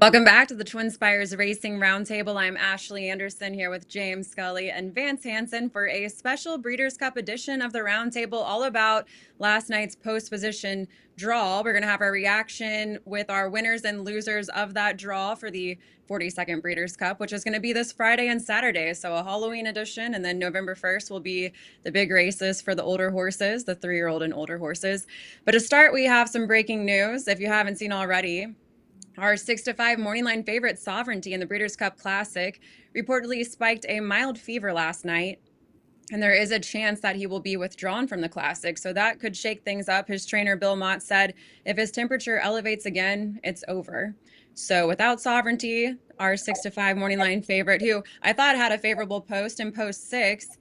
Welcome back to the TwinSpires Racing Roundtable. I'm Ashley Anderson here with James Scully and Vance Hanson for a special Breeders' Cup edition of the Roundtable, all about last night's post-position draw. We're going to have our reaction with our winners and losers of that draw for the 42nd Breeders' Cup, which is going to be this Friday and Saturday. So a Halloween edition, and then November 1st will be the big races for the older horses, the 3-year-old and older horses. But to start, we have some breaking news. If you haven't seen already, our 6-5 morning line favorite Sovereignty in the Breeders' Cup Classic reportedly spiked a mild fever last night, and there is a chance that he will be withdrawn from the Classic. So that could shake things up. His trainer, Bill Mott, said if his temperature elevates again, it's over. So without Sovereignty, our 6-5 morning line favorite, who I thought had a favorable post in post 6,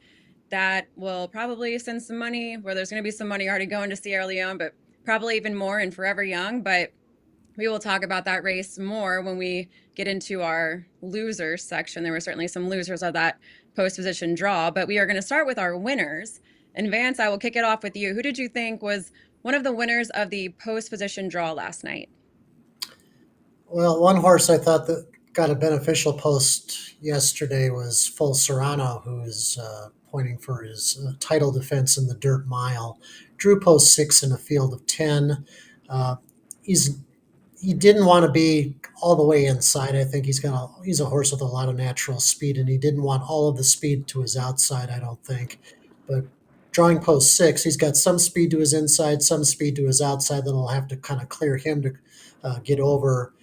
that will probably send some money, where there's going to be some money already going to Sierra Leone, but probably even more in Forever Young. But we will talk about that race more when we get into our losers section. There were certainly some losers of that post-position draw, but we are going to start with our winners. And Vance, I will kick it off with you. Who did you think was one of the winners of the post-position draw last night? Well, one horse I thought that got a beneficial post yesterday was Full Serrano, who is pointing for his title defense in the dirt mile. Drew post 6 in a field of 10. Uh, he didn't want to be all the way inside. I think he's a horse with a lot of natural speed, and he didn't want all of the speed to his outside, I don't think. But drawing post 6, he's got some speed to his inside, some speed to his outside that'll have to kind of clear him to get over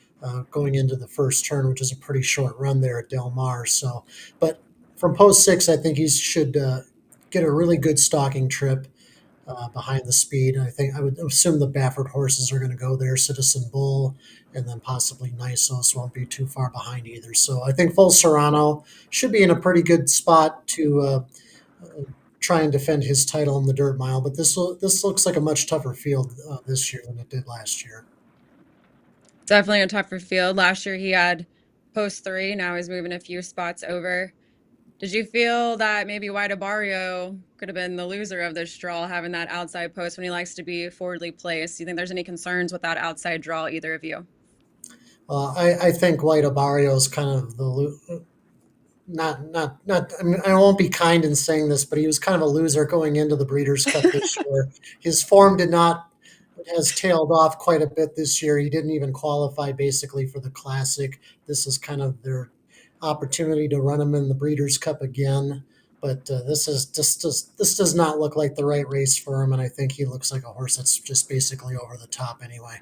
going into the first turn, which is a pretty short run there at Del Mar. So, but from post 6, I think he should get a really good stalking trip behind the speed. I would assume the Baffert horses are going to go there. Citizen Bull and then possibly Nisos won't be too far behind either. So I think Full Serrano should be in a pretty good spot to try and defend his title in the dirt mile. But this looks like a much tougher field this year than it did last year. Definitely a tougher field. Last year he had post 3. Now he's moving a few spots over. Did you feel that maybe White Barrio could have been the loser of this draw, having that outside post when he likes to be forwardly placed? Do you think there's any concerns with that outside draw, either of you? I think White Barrio is kind of the not. I mean, I won't be kind in saying this, but he was kind of a loser going into the Breeders' Cup this year. His form has tailed off quite a bit this year. He didn't even qualify basically for the Classic. This is kind of their opportunity to run him in the Breeders' Cup again. But this does not look like the right race for him, and I think he looks like a horse that's just basically over the top anyway.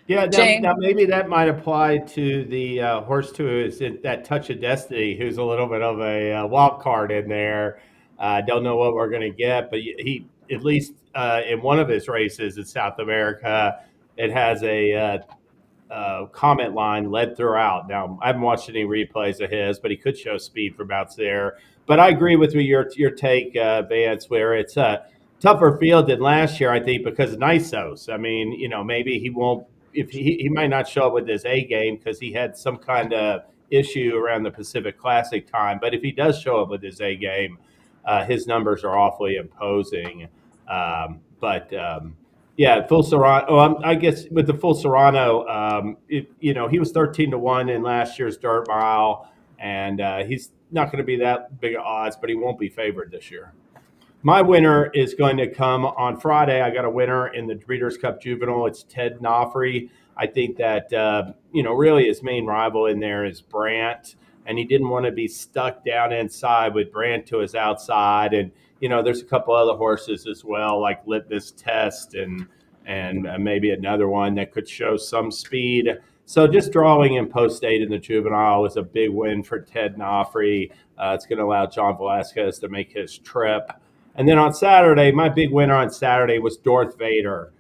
Yeah, Jay? now maybe that might apply to the horse too. Is it that Touch of Destiny, who's a little bit of a wild card in there? Don't know what we're going to get, but he at least in one of his races in South America, it has a comment line led throughout. Now I haven't watched any replays of his, but he could show speed for bouts there. But I agree with your take, Vance, where it's a tougher field than last year. I think because of Nisos. I mean, maybe he won't. If he might not show up with his A game because he had some kind of issue around the Pacific Classic time. But if he does show up with his A game, his numbers are awfully imposing. But yeah, Full Serrano. Oh, I guess with the Full Serrano, he was 13-1 in last year's dirt mile, and he's not going to be that big of odds, but he won't be favored this year. My winner is going to come on Friday. I got a winner in the Breeders' Cup Juvenile. It's Ted Nofre. I think that, really his main rival in there is Brandt, and he didn't want to be stuck down inside with Brandt to his outside. And, there's a couple other horses as well, like Litmus Test and maybe another one that could show some speed. So just drawing in post 8 in the Juvenile was a big win for Ted Nofre. It's going to allow John Velasquez to make his trip. And then on Saturday, my big winner on Saturday was Darth Vader.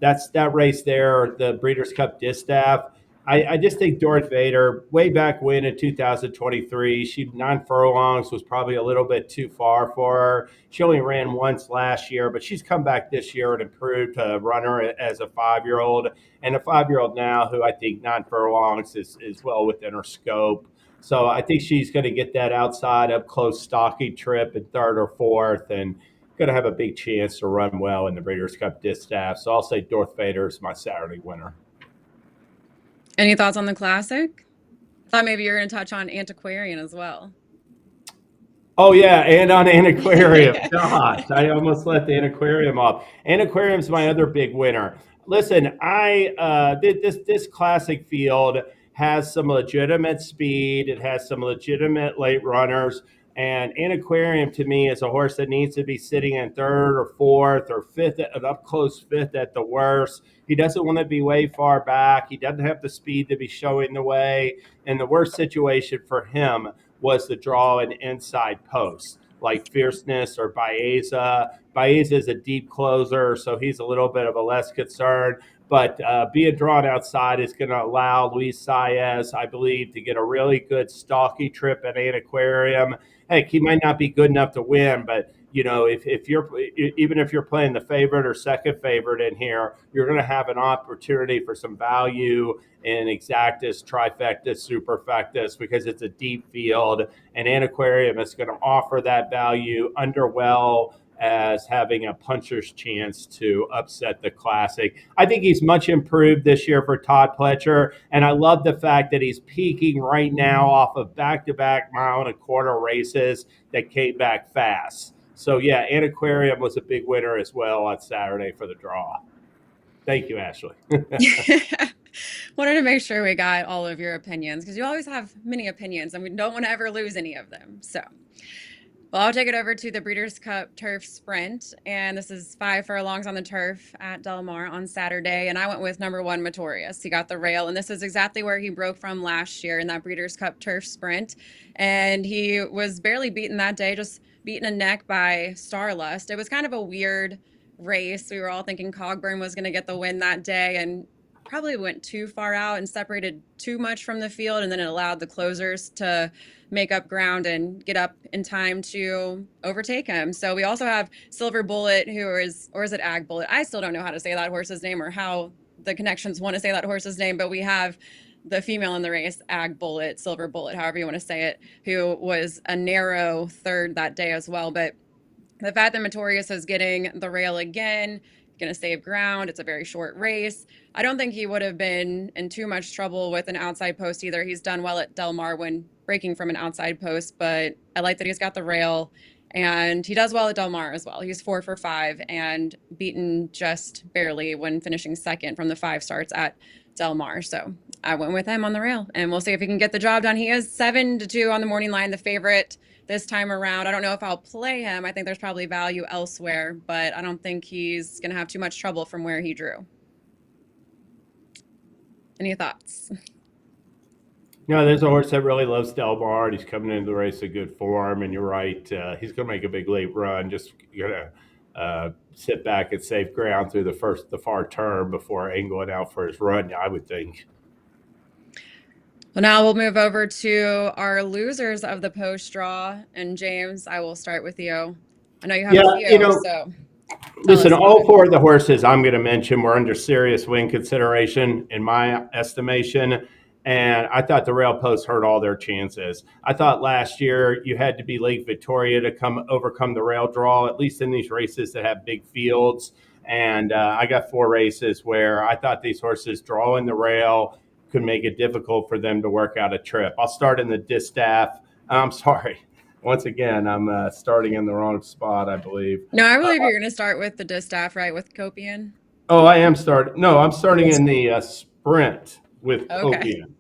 That's that race there, the Breeders' Cup Distaff. I just think Darth Vader, way back when in 2023, 9 furlongs was probably a little bit too far for her. She only ran once last year, but she's come back this year and improved runner as a 5-year-old. And a 5-year-old now who I think 9 furlongs is well within her scope. So I think she's going to get that outside up close stocking trip in 3rd or 4th and going to have a big chance to run well in the Breeders' Cup Distaff. So I'll say Darth Vader is my Saturday winner. Any thoughts on the Classic? I thought maybe you were going to touch on Antiquarian as well. Oh yeah, and on Antiquarium. Gosh, I almost let the Antiquarium off. Antiquarium's my other big winner. Listen, I this classic field has some legitimate speed. It has some legitimate late runners. And Antiquarium to me is a horse that needs to be sitting in third or fourth or fifth, an up close fifth at the worst. He doesn't want to be way far back. He doesn't have the speed to be showing the way. And the worst situation for him was to draw an inside post like Fierceness or Baeza. Baeza is a deep closer, so he's a little bit of a less concern. But being drawn outside is going to allow Luis Saez, I believe, to get a really good stalky trip at Antiquarium. Heck, he might not be good enough to win, but if you're even if you're playing the favorite or second favorite in here, you're going to have an opportunity for some value in exactus, trifectus, superfectus because it's a deep field, and Antiquarium is going to offer that value underwell as having a puncher's chance to upset the Classic. I think he's much improved this year for Todd Pletcher, and I love the fact that he's peaking right now off of back-to-back mile and a quarter races that came back fast. So yeah, Antiquarium was a big winner as well on Saturday for the draw. Thank you, Ashley. Wanted to make sure we got all of your opinions because you always have many opinions and we don't want to ever lose any of them. So, well, I'll take it over to the Breeders' Cup Turf Sprint, and this is 5 furlongs on the turf at Del Mar on Saturday, and I went with number 1, Matorius. He got the rail, and this is exactly where he broke from last year in that Breeders' Cup Turf Sprint, and he was barely beaten that day, just beaten a neck by Starlust. It was kind of a weird race. We were all thinking Cogburn was going to get the win that day, and probably went too far out and separated too much from the field, and then it allowed the closers to make up ground and get up in time to overtake him. So we also have Silver Bullet, or is it Ag Bullet? I still don't know how to say that horse's name or how the connections want to say that horse's name, but we have the female in the race, Ag Bullet, Silver Bullet, however you want to say it, who was a narrow third that day as well. But the fact that Matorius is getting the rail again, going to save ground. It's a very short race. I don't think he would have been in too much trouble with an outside post either. He's done well at Del Mar when breaking from an outside post, but I like that he's got the rail, and he does well at Del Mar as well. He's 4 for 5 and beaten just barely when finishing second from the 5 starts at Del Mar. So I went with him on the rail, and we'll see if he can get the job done. He is 7-2 on the morning line, the favorite this time around. I don't know if I'll play him. I think there's probably value elsewhere, but I don't think he's going to have too much trouble from where he drew. Any thoughts? No, there's a horse that really loves Del Mar, and he's coming into the race in good form, and you're right. He's going to make a big late run. Just going to sit back and save ground through the far turn before angling out for his run, I would think. Well, now we'll move over to our losers of the post draw. And James, I will start with you. I know you have a few, so listen, all 4 of the horses I'm going to mention were under serious win consideration in my estimation. And I thought the rail post hurt all their chances. I thought last year you had to be Lake Victoria to overcome the rail draw, at least in these races that have big fields. And I got 4 races where I thought these horses drawing the rail could make it difficult for them to work out a trip. I'll start in the distaff. I'm sorry. Once again, I'm starting in the wrong spot, I believe. No, I believe you're going to start with the distaff, right, with Copian? Oh, I am starting. No, I'm starting in the sprint with Copian.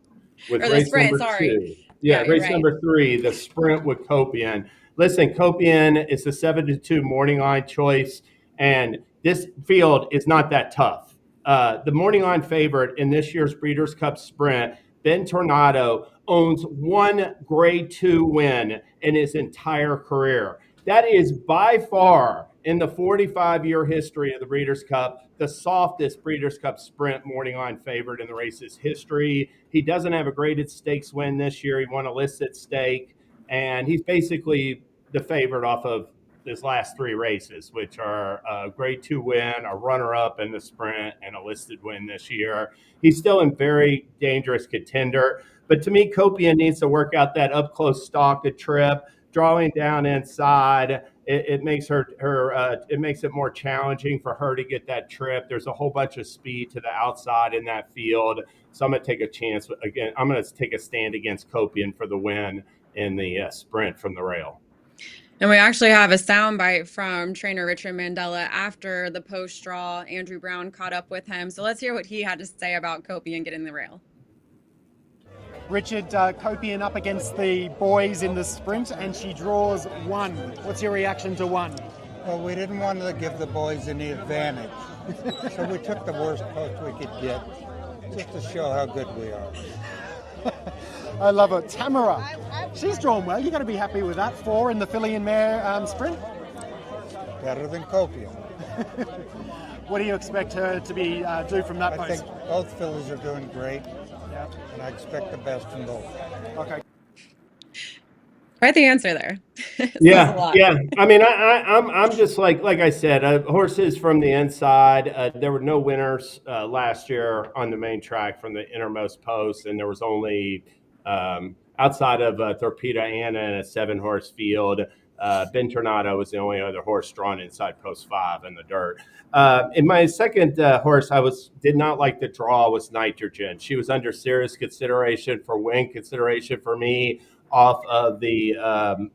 With race sprint, number 2. Yeah, race number 3, the sprint with Copian. Listen, Copian is the 7-2 morning line choice, and this field is not that tough. The morning line favorite in this year's Breeders' Cup Sprint, Ben Tornado, owns 1 Grade 2 win in his entire career. That is by far, in the 45-year history of the Breeders' Cup, the softest Breeders' Cup Sprint morning line favorite in the race's history. He doesn't have a graded stakes win this year. He won a listed stake, and he's basically the favorite off of his last 3 races, which are a Grade 2 win, a runner-up in the sprint, and a listed win this year. He's still in very dangerous contender. But to me, Copian needs to work out that up-close stalk trip, drawing down inside it makes it makes it more challenging for her to get that trip. There's a whole bunch of speed to the outside in that field. So I'm going to take a chance again. I'm going to take a stand against Copian for the win in the sprint from the rail. And we actually have a soundbite from trainer Richard Mandela after the post draw. Andrew Brown caught up with him. So let's hear what he had to say about Copian getting the rail. Richard, Copian up against the boys in the sprint, and she draws 1. What's your reaction to 1? Well, we didn't want to give the boys any advantage, so we took the worst post we could get, just to show how good we are. I love it. Tamara, she's drawn well. You've got to be happy with that. 4 in the filly and mare sprint. Better than Copian. What do you expect her to be do from that post? I think both fillies are doing great, and I expect the best from both. Okay. Quite the answer there. Yeah. I mean, I'm just like I said, horses from the inside. There were no winners last year on the main track from the innermost post, and there was only outside of Torpedo Anna and a 7-horse field. Ben Tornado was the only other horse drawn inside post 5 in the dirt. In my second horse, did not like the draw was Nitrogen. She was under serious consideration for win consideration for me off of the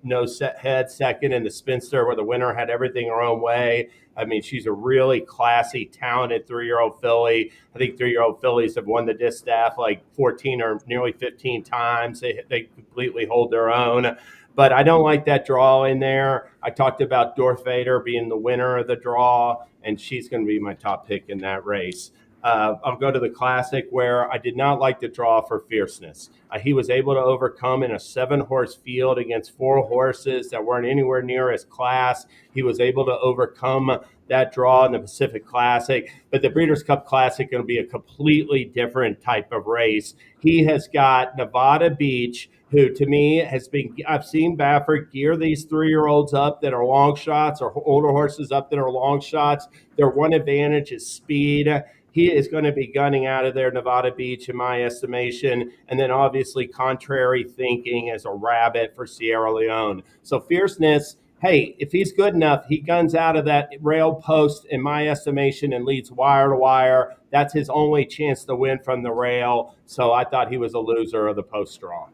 no set head second and the spinster where the winner had everything her own way. I mean, she's a really classy, talented 3-year-old filly. I think 3-year-old fillies have won the distaff like 14 or nearly 15 times. They completely hold their own. But I don't like that draw in there. I talked about Darth Vader being the winner of the draw, and she's going to be my top pick in that race. I'll go to the Classic where I did not like the draw for Fierceness. He was able to overcome in a 7-horse field against 4 horses that weren't anywhere near his class. He was able to overcome that draw in the Pacific Classic. But the Breeders' Cup Classic is going to be a completely different type of race. He has got Nevada Beach, who to me I've seen Baffert gear these 3-year-olds up that are long shots or older horses up that are long shots. Their one advantage is speed. He is going to be gunning out of there, Nevada Beach, in my estimation. And then obviously contrary thinking as a rabbit for Sierra Leone. So Fierceness, hey, if he's good enough, he guns out of that rail post, in my estimation, and leads wire to wire. That's his only chance to win from the rail. So I thought he was a loser of the post draw.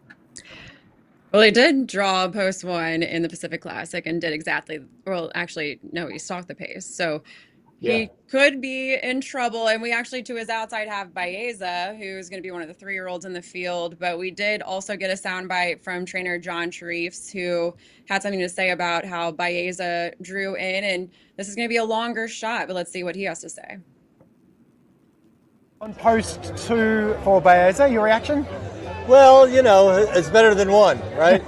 Well, he did draw post 1 in the Pacific Classic and did exactly, well, actually, no, he stalked the pace. So he could be in trouble. And we actually, to his outside, have Baeza, who's going to be one of the 3-year-olds in the field. But we did also get a soundbite from trainer John Sharifs, who had something to say about how Baeza drew in. And this is going to be a longer shot, but let's see what he has to say. On post 2 for Baeza, your reaction? Well, you know, it's better than 1, right?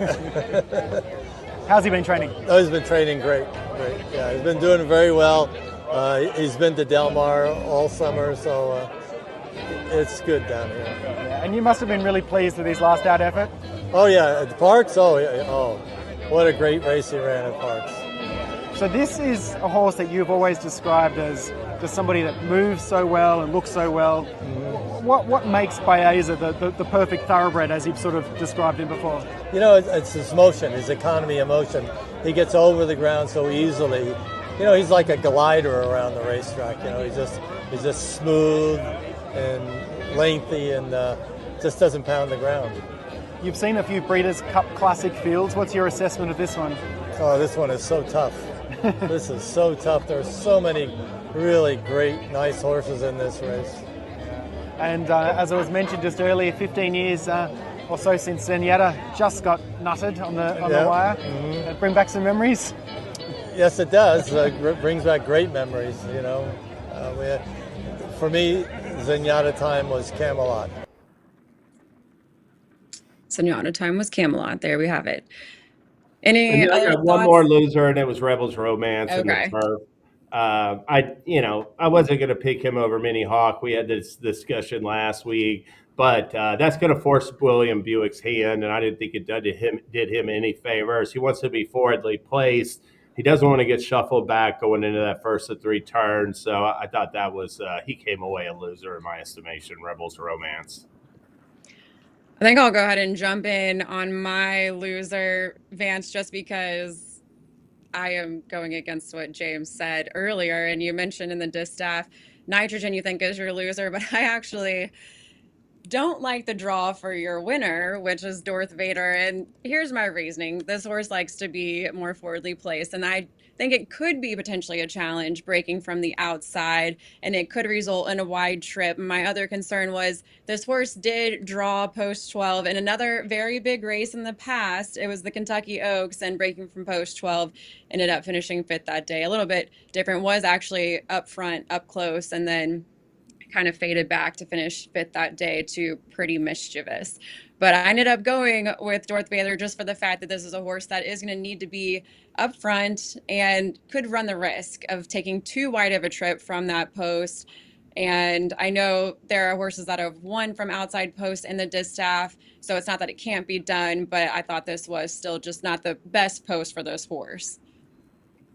How's he been training? Oh, he's been training great. Yeah, he's been doing very well. He's been to Del Mar all summer, so it's good down here. Yeah, and you must have been really pleased with his last out effort. Oh yeah, at the Parks. Oh, what a great race he ran at Parks. So this is a horse that you've always described as just somebody that moves so well and looks so well. Mm-hmm. What makes Baeza the perfect thoroughbred, as you've sort of described him before? You know, it's his motion, his economy of motion. He gets over the ground so easily. You know, he's like a glider around the racetrack. You know, he's just smooth and lengthy and just doesn't pound the ground. You've seen a few Breeders' Cup Classic fields. What's your assessment of this one? Oh, this one is so tough. This is so tough. There's so many really great, nice horses in this race. And as I was mentioned just earlier, 15 years or so since Zenyatta just got nutted on the wire. Mm-hmm. Bring back some memories? Yes, it does. It brings back great memories, you know. For me, Zenyatta time was Camelot. Zenyatta time was Camelot. There we have it. Any I other got one thoughts? more loser, and it was Rebels Romance in Okay. the turf. I wasn't going to pick him over Mini Hawk. We had this discussion last week, but that's going to force William Buick's hand, and I didn't think it did him any favors. He wants to be forwardly placed. He doesn't want to get shuffled back going into that first of 3 turns. So I thought that was he came away a loser in my estimation. Rebels Romance. I think I'll go ahead and jump in on my loser, Vance, just because I am going against what James said earlier, and you mentioned in the distaff, Nitrogen you think is your loser, but I actually don't like the draw for your winner, which is Darth Vader. And here's my reasoning. This horse likes to be more forwardly placed, and I think it could be potentially a challenge breaking from the outside, and it could result in a wide trip. My other concern was this horse did draw post 12 in another very big race in the past. It was the Kentucky Oaks, and breaking from post 12 ended up finishing fifth that day. A little bit different, was actually up front, up close, and then kind of faded back to finish fifth that day to Pretty Mischievous. But I ended up going with Darth Vader just for the fact that this is a horse that is going to need to be up front and could run the risk of taking too wide of a trip from that post. And I know there are horses that have won from outside post in the distaff, so it's not that it can't be done, but I thought this was still just not the best post for this horse.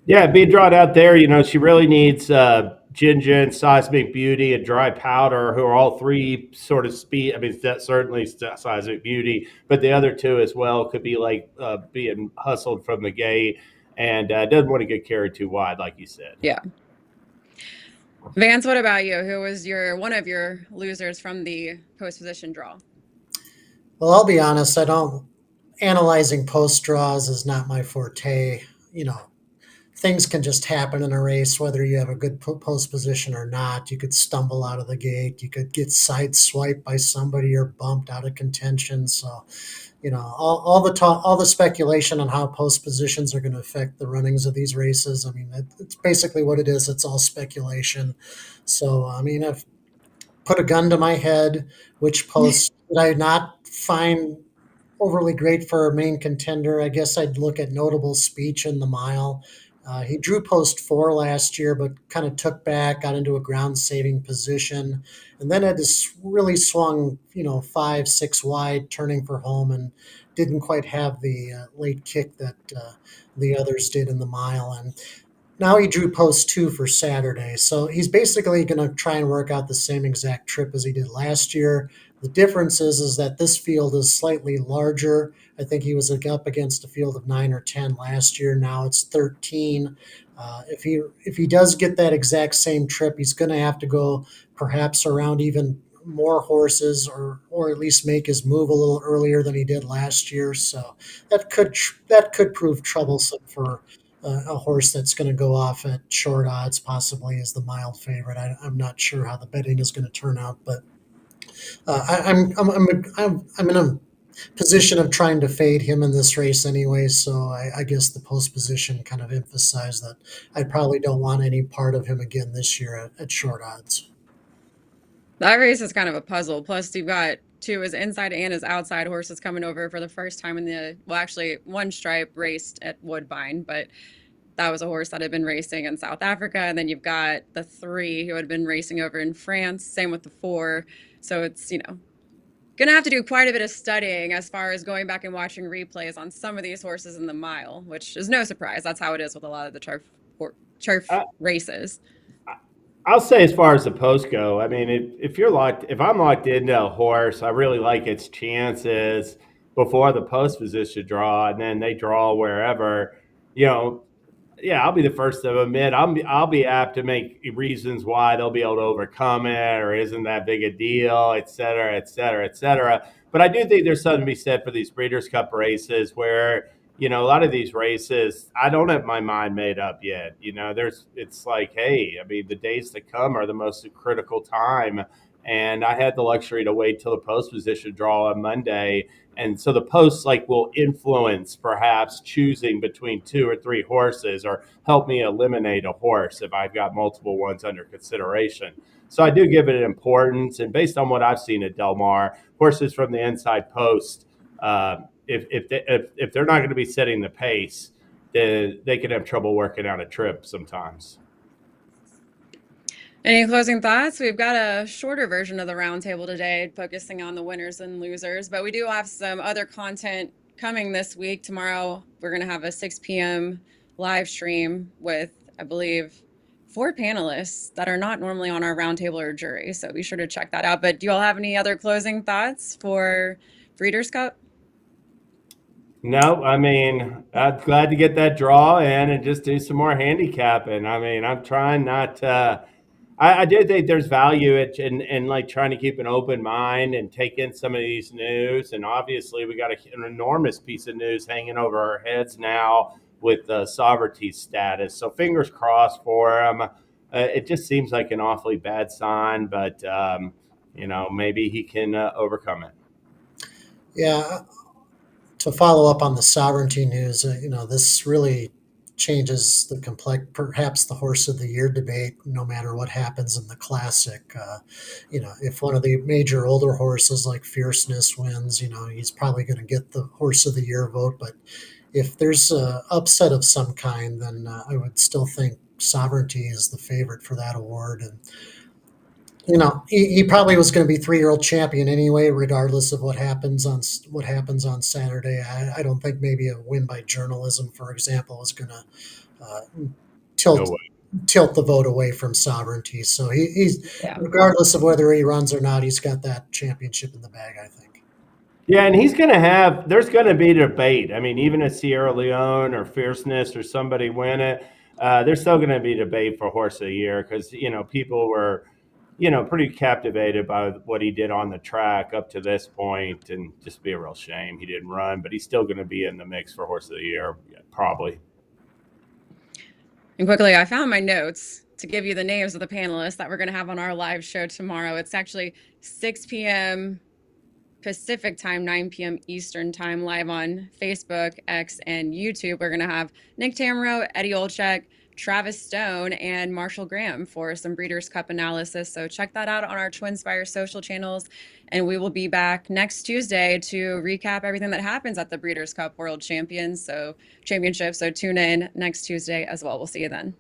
Yeah, being drawn out there, she really needs Gingin, Seismic Beauty, and Dry Powder, who are all three sort of speed. I mean, that's certainly Seismic Beauty, but the other two as well could be like being hustled from the gate and doesn't want to get carried too wide, like you said. Yeah. Vance, what about you? Who was one of your losers from the post position draw? Well, I'll be honest, analyzing post draws is not my forte. Things can just happen in a race, whether you have a good post position or not. You could stumble out of the gate. You could get sideswiped by somebody or bumped out of contention. So, all the speculation on how post positions are going to affect the runnings of these races. I mean, it's basically what it is. It's all speculation. So, I mean, if put a gun to my head, which post did I not find overly great for a main contender? I guess I'd look at Notable Speech in the mile. He drew post 4 last year, but kind of took back, got into a ground saving position, and then had this really swung, 5, 6 wide, turning for home, and didn't quite have the late kick that the others did in the mile. And now he drew post 2 for Saturday. So he's basically going to try and work out the same exact trip as he did last year. The difference is that this field is slightly larger. I think he was up against a field of 9 or 10 last year. Now it's 13. If he does get that exact same trip, he's going to have to go perhaps around even more horses, or at least make his move a little earlier than he did last year. So that could prove troublesome for a horse that's going to go off at short odds, possibly as the mild favorite. I'm not sure how the betting is going to turn out, but I'm in a position of trying to fade him in this race anyway. So I guess the post position kind of emphasized that I probably don't want any part of him again this year at short odds. That race is kind of a puzzle. Plus, you've got two his inside and his outside horses coming over for the first time actually, One Stripe raced at Woodbine, but that was a horse that had been racing in South Africa. And then you've got the 3 who had been racing over in France, same with the 4. So it's, going to have to do quite a bit of studying as far as going back and watching replays on some of these horses in the mile, which is no surprise. That's how it is with a lot of the turf races. I'll say as far as the post go, I mean, if I'm locked into a horse, I really like its chances before the post position draw, and then they draw wherever, yeah, I'll be the first to admit I'll be apt to make reasons why they'll be able to overcome it, or isn't that big a deal, et cetera, et cetera, et cetera. But I do think there's something to be said for these Breeders' Cup races where, a lot of these races, I don't have my mind made up yet. It's like, hey, I mean, the days to come are the most critical time. And I had the luxury to wait till the post position draw on Monday. And so the posts will influence perhaps choosing between 2 or 3 horses, or help me eliminate a horse if I've got multiple ones under consideration. So I do give it importance. And based on what I've seen at Del Mar, horses from the inside post, if they're not going to be setting the pace, then they can have trouble working out a trip sometimes. Any closing thoughts? We've got a shorter version of the roundtable today, focusing on the winners and losers, but we do have some other content coming this week. Tomorrow, we're going to have a 6 p.m. live stream with, I believe, 4 panelists that are not normally on our roundtable or jury, so be sure to check that out. But do you all have any other closing thoughts for Breeders' Cup? No, I mean, I'm glad to get that draw in and just do some more handicapping. I mean, I'm trying not to. I do think there's value in like trying to keep an open mind and take in some of these news. And obviously, we got an enormous piece of news hanging over our heads now with the sovereignty status. So fingers crossed for him. It just seems like an awfully bad sign, but maybe he can overcome it. Yeah, to follow up on the sovereignty news, this really changes the perhaps the horse of the year debate. No matter what happens in the classic, if one of the major older horses like Fierceness wins, he's probably going to get the horse of the year vote. But if there's a upset of some kind, then I would still think sovereignty is the favorite for that award. And he probably was going to be 3-year-old champion anyway, regardless of what happens on Saturday. I don't think maybe a win by journalism, for example, is going to uh, No tilt way. tilt the vote away from sovereignty. So he's Yeah. regardless of whether he runs or not, he's got that championship in the bag, I think. Yeah, and there's going to be debate. I mean, even if Sierra Leone or Fierceness or somebody win it, there's still going to be debate for Horse of the Year because, people were, pretty captivated by what he did on the track up to this point, and just be a real shame he didn't run, but he's still going to be in the mix for Horse of the Year, probably. And quickly, I found my notes to give you the names of the panelists that we're going to have on our live show tomorrow. It's actually 6 p.m. Pacific time, 9 p.m. Eastern time, live on Facebook, X, and YouTube. We're going to have Nick Tamro, Eddie Olczyk, Travis Stone, and Marshall Graham for some Breeders' Cup analysis. So check that out on our TwinSpires social channels. And we will be back next Tuesday to recap everything that happens at the Breeders' Cup World Championship. So tune in next Tuesday as well. We'll see you then.